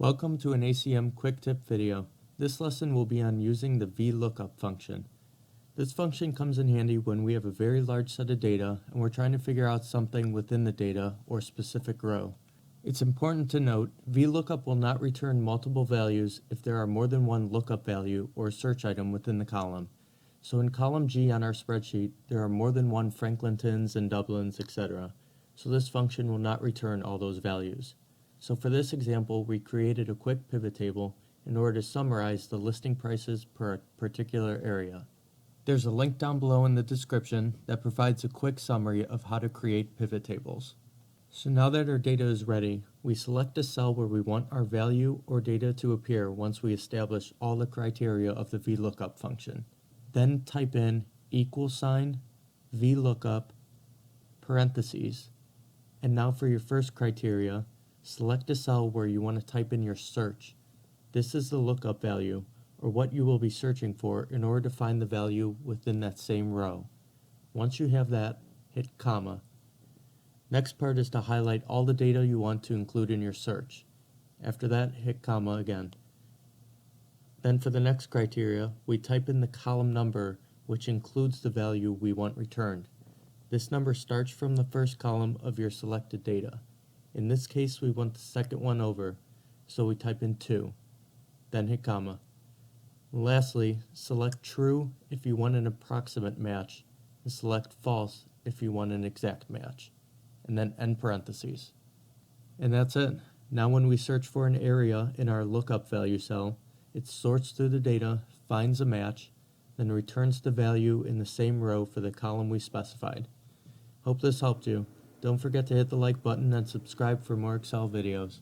Welcome to an ACM quick tip video. This lesson will be on using the VLOOKUP function. This function comes in handy when we have a very large set of data and we're trying to figure out something within the data or specific row. It's important to note, VLOOKUP will not return multiple values if there are more than one lookup value or search item within the column. So in column G on our spreadsheet, there are more than one Franklintons and Dublins, etc. So this function will not return all those values. So for this example, we created a quick pivot table in order to summarize the listing prices per a particular area. There's a link down below in the description that provides a quick summary of how to create pivot tables. So now that our data is ready, we select a cell where we want our value or data to appear once we establish all the criteria of the VLOOKUP function. Then type in $VLOOKUP parentheses. And now for your first criteria, select a cell where you want to type in your search. This is the lookup value, or what you will be searching for in order to find the value within that same row. Once you have that, hit comma. Next part is to highlight all the data you want to include in your search. After that, hit comma again. Then for the next criteria, we type in the column number, which includes the value we want returned. This number starts from the first column of your selected data. In this case, we want the second one over, so we type in 2. Then hit comma. Lastly, select true if you want an approximate match, and select false if you want an exact match, and then end parentheses. And that's it. Now when we search for an area in our lookup value cell, it sorts through the data, finds a match, then returns the value in the same row for the column we specified. Hope this helped you. Don't forget to hit the like button and subscribe for more Excel videos.